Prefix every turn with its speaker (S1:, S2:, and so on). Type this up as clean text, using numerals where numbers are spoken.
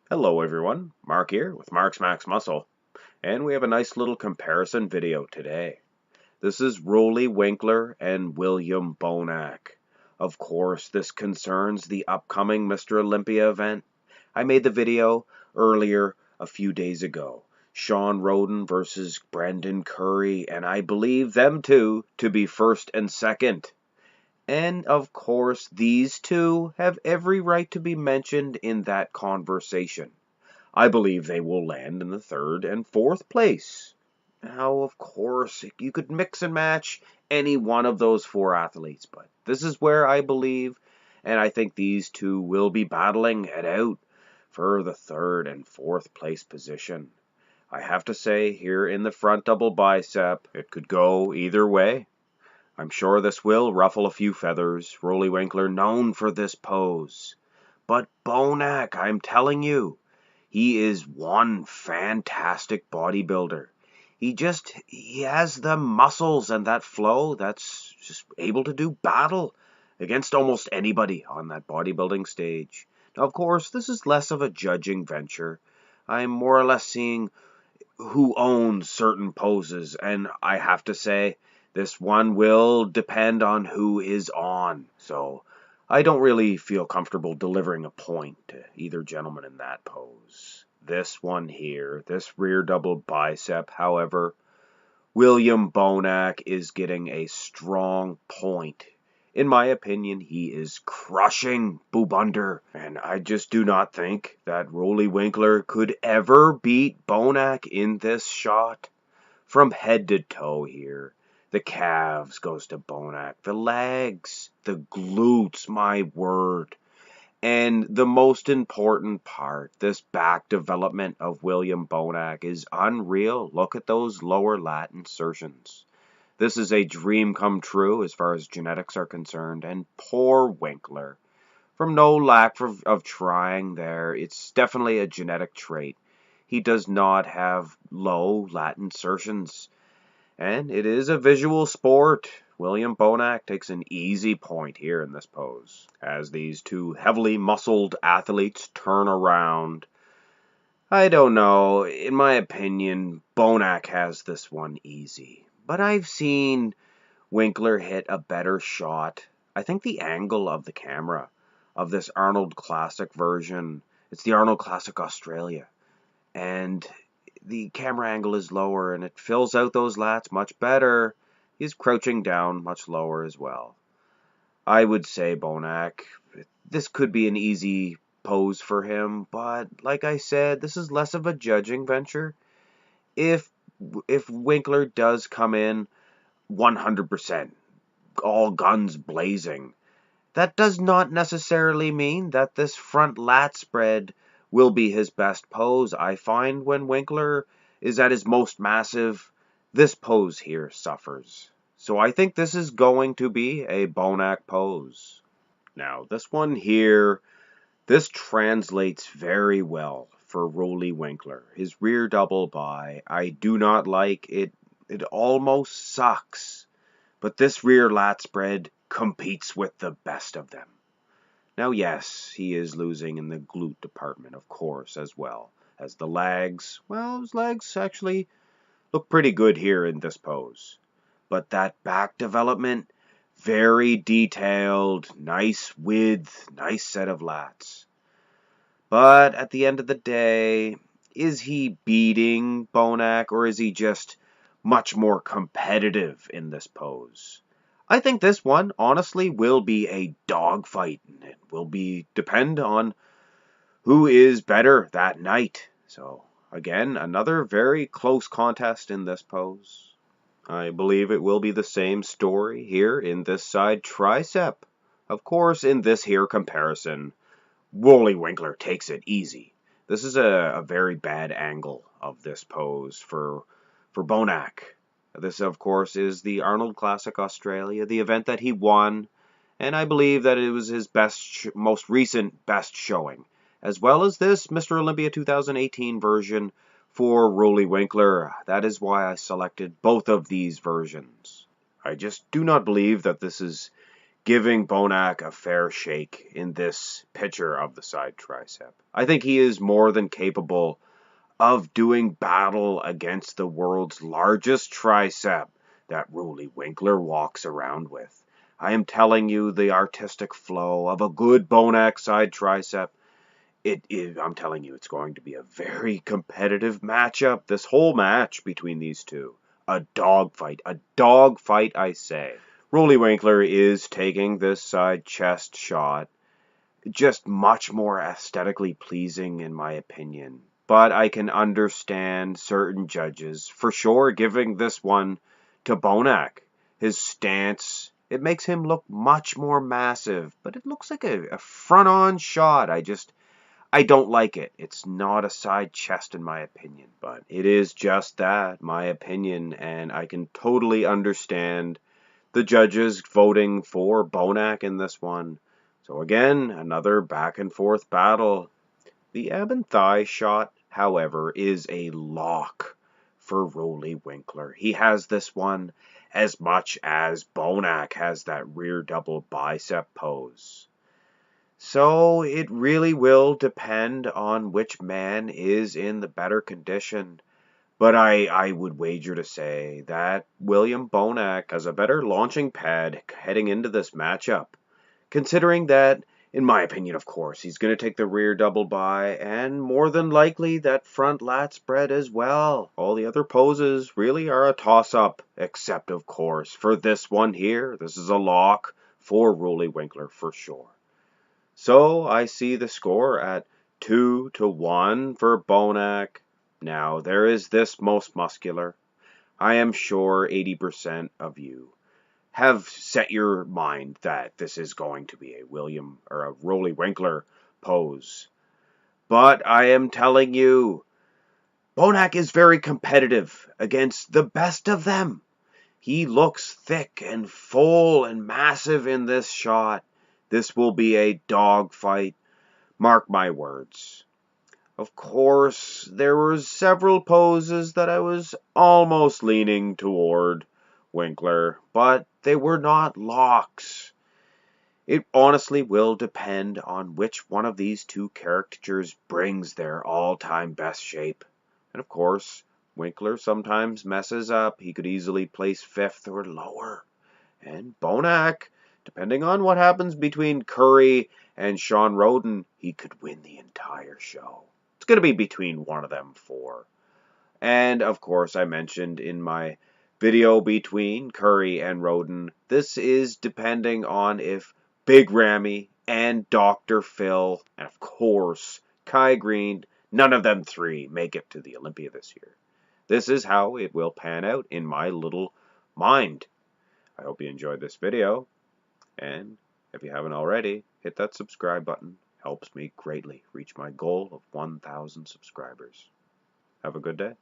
S1: Hello everyone, Mark here with Mark's Max Muscle, and we have a nice little comparison video today. This is Roelly Winklaar and William Bonac. Of course, this concerns the upcoming Mr. Olympia event. I made the video earlier a few days ago. Shawn Rhoden versus Brendan Curry, and I believe them two to be first and second. And of course, these two have every right to be mentioned in that conversation. I believe they will land in the third and fourth place. Now, of course, you could mix and match any one of those four athletes, but this is where I believe, and I think these two will be battling it out for the third and fourth place position. I have to say, here in the front double bicep, it could go either way. I'm sure this will ruffle a few feathers. Roelly Winklaar known for this pose. But Bonac, I'm telling you, he is one fantastic bodybuilder. He has the muscles and that flow that's just able to do battle against almost anybody on that bodybuilding stage. Now, of course, this is less of a judging venture. I'm more or less seeing who owns certain poses, and I have to say, this one will depend on who is on. So I don't really feel comfortable delivering a point to either gentleman in that pose. This one here, this rear double bicep, however, William Bonac is getting a strong point. In my opinion, he is crushing Bubunder, and I just do not think that Roelly Winklaar could ever beat Bonac in this shot. From head to toe here, the calves goes to Bonac, the legs, the glutes, my word. And the most important part, this back development of William Bonac is unreal. Look at those lower lat insertions. This is a dream come true as far as genetics are concerned. And poor Winklaar, from no lack of trying there, it's definitely a genetic trait. He does not have low lat insertions. And it is a visual sport. William Bonac takes an easy point here in this pose, as these two heavily muscled athletes turn around. I don't know, in my opinion, Bonac has this one easy. But I've seen Winklaar hit a better shot. I think the angle of the camera of this Arnold Classic version, it's the Arnold Classic Australia, and the camera angle is lower and it fills out those lats much better. He's crouching down much lower as well. I would say Bonac, this could be an easy pose for him, but like I said, this is less of a judging venture. If if Winklaar does come in 100%, all guns blazing, that does not necessarily mean that this front lat spread will be his best pose. I find when Winklaar is at his most massive, this pose here suffers. So I think this is going to be a Bonac pose. Now, this one here, this translates very well for Roelly Winklaar. His rear double by, I do not like it. It almost sucks. But this rear lat spread competes with the best of them. Now, yes, he is losing in the glute department, of course, as well as the legs. Well, his legs actually look pretty good here in this pose. But that back development, very detailed, nice width, nice set of lats. But at the end of the day, is he beating Bonac, or is he just much more competitive in this pose? I think this one, honestly, will be a dogfight, and it will depend on who is better that night. So, again, another very close contest in this pose. I believe it will be the same story here in this side tricep. Of course, in this here comparison, Roelly Winklaar takes it easy. This is a very bad angle of this pose for Bonac. This, of course, is the Arnold Classic Australia, the event that he won, and I believe that it was his most recent best showing, as well as this Mr. Olympia 2018 version for Roelly Winklaar. That is why I selected both of these versions. I just do not believe that this is giving Bonac a fair shake in this picture of the side tricep. I think he is more than capable of doing battle against the world's largest tricep that Roelly Winklaar walks around with. I am telling you, the artistic flow of a good Bonac side tricep, I'm telling you, it's going to be a very competitive matchup. This whole match between these two. A dogfight, I say. Roelly Winklaar is taking this side chest shot, just much more aesthetically pleasing in my opinion. But I can understand certain judges for sure giving this one to Bonac. His stance, it makes him look much more massive, but it looks like a front-on shot. I don't like it. It's not a side chest in my opinion, but it is just that, my opinion, and I can totally understand the judges voting for Bonac in this one. So again, another back and forth battle. The ab and thigh shot, however, is a lock for Roelly Winklaar. He has this one as much as Bonac has that rear double bicep pose. So it really will depend on which man is in the better condition. But I would wager to say that William Bonac has a better launching pad heading into this matchup. Considering that, in my opinion, of course, he's going to take the rear double by, and more than likely that front lat spread as well. All the other poses really are a toss-up, except, of course, for this one here. This is a lock for Roelly Winklaar for sure. So I see the score at 2-1 for Bonac. Now, there is this most muscular. I am sure 80% of you have set your mind that this is going to be a William or a Roelly Winklaar pose. But I am telling you, Bonac is very competitive against the best of them. He looks thick and full and massive in this shot. This will be a dog fight. Mark my words. Of course, there were several poses that I was almost leaning toward Winklaar, but they were not locks. It honestly will depend on which one of these two caricatures brings their all-time best shape. And of course, Winklaar sometimes messes up. He could easily place 5th or lower. And Bonac, depending on what happens between Curry and Shawn Rhoden, he could win the entire show. It's going to be between one of them four. And, of course, I mentioned in my video between Curry and Rhoden, this is depending on if Big Ramy and Dr. Phil, and of course, Kai Green, none of them three make it to the Olympia this year. This is how it will pan out in my little mind. I hope you enjoyed this video, and if you haven't already, hit that subscribe button. Helps me greatly reach my goal of 1,000 subscribers. Have a good day.